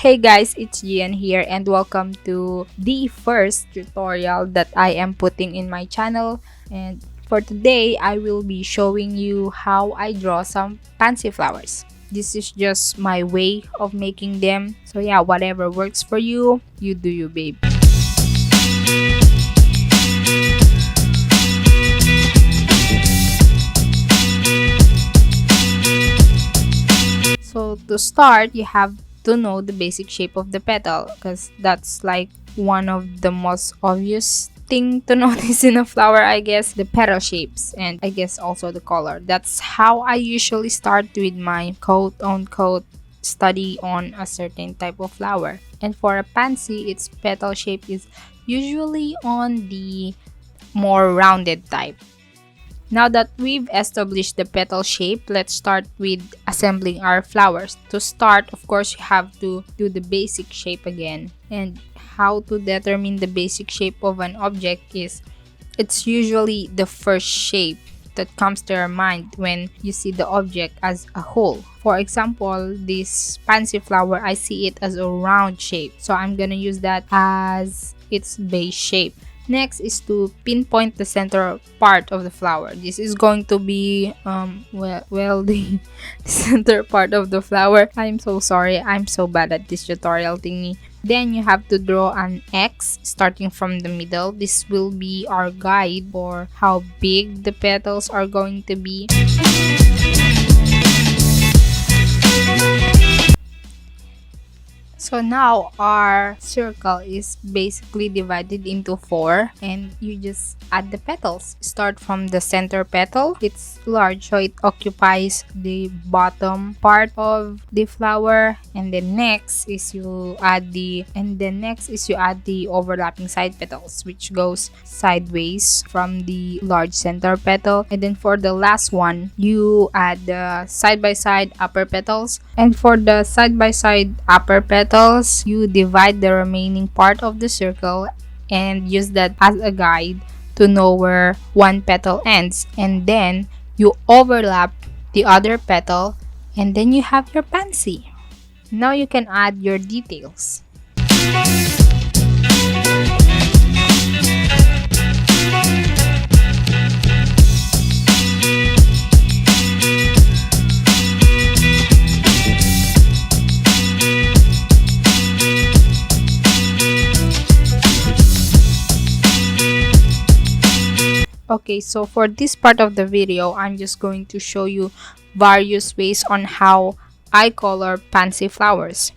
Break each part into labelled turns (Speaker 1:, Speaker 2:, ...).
Speaker 1: Hey guys, it's Gian here and welcome to the first tutorial that I am putting in my channel. And for today, I will be showing you how I draw some fancy flowers. This is just my way of making them. So yeah, whatever works for you, you do you, babe. So to start, you have to know the basic shape of the petal because that's like one of the most obvious thing to notice in a flower, I guess. The petal shapes and I guess also the color. That's how I usually start with my quote-unquote study on a certain type of flower. And for a pansy, its petal shape is usually on the more rounded type. Now that we've established the petal shape, let's start with assembling our flowers. To start, of course, you have to do the basic shape again. And how to determine the basic shape of an object is, it's usually the first shape that comes to your mind when you see the object as a whole. For example, this pansy flower, I see it as a round shape. So I'm gonna use that as its base shape. Next is to pinpoint the center part of the flower. This is going to be the center part of the flower. I'm so sorry. I'm so bad at this tutorial thingy. Then you have to draw an X starting from the middle. This will be our guide for how big the petals are going to be. So now our circle is basically divided into 4 and you just add the petals. Start from the center petal. It's large so it occupies the bottom part of the flower, and then next is you add the overlapping side petals, which goes sideways from the large center petal. And then for the last one, you add the side by side upper petals. And for the side by side upper petals, you divide the remaining part of the circle and use that as a guide to know where one petal ends, and then you overlap the other petal and then you have your pansy. Now you can add your details. Okay, so for this part of the video, I'm just going to show you various ways on how I color pansy flowers.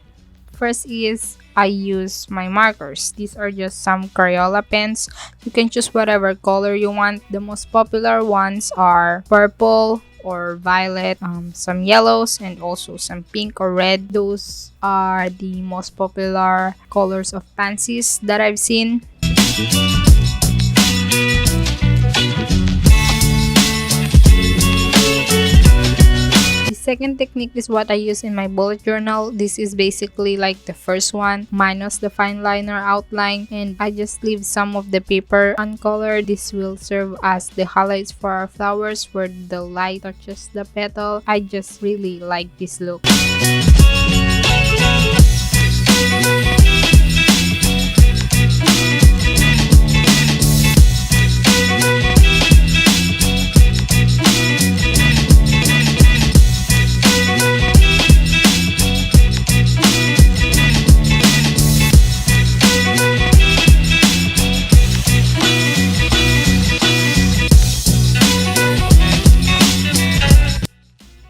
Speaker 1: First is I use my markers. These are just some Crayola pens. You can choose whatever color you want. The most popular ones are purple or violet, some yellows, and also some pink or red. Those are the most popular colors of pansies that I've seen. Second technique is what I use in my bullet journal. This is basically like the first one minus the fine liner outline, and I just leave some of the paper uncolored. This will serve as the highlights for our flowers where the light touches the petal. I just really like this look.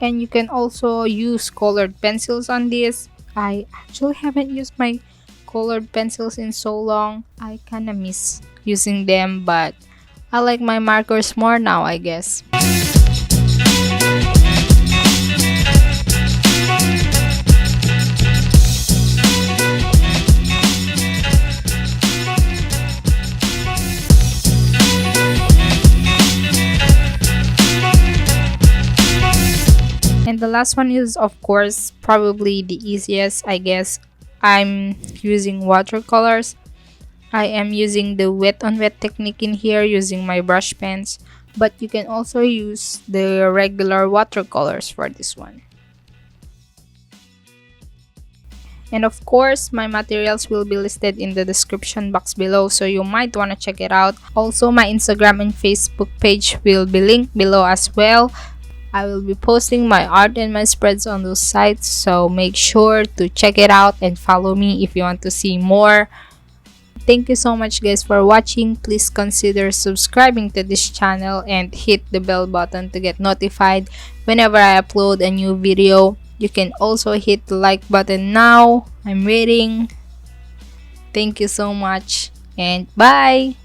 Speaker 1: And you can also use colored pencils on this. I actually haven't used my colored pencils in so long. I kinda miss using them, but I like my markers more now, I guess. And the last one is, of course, probably the easiest, I guess. I'm using watercolors. I am using the wet on wet technique in here using my brush pens, but you can also use the regular watercolors for this one. And of course, my materials will be listed in the description box below, so you might want to check it out. Also, my Instagram and Facebook page will be linked below as well. I will be posting my art and my spreads on those sites, so make sure to check it out and follow me if you want to see more. Thank you so much guys for watching. Please consider subscribing to this channel and hit the bell button to get notified whenever I upload a new video. You can also hit the like button now. I'm waiting. Thank you so much and bye!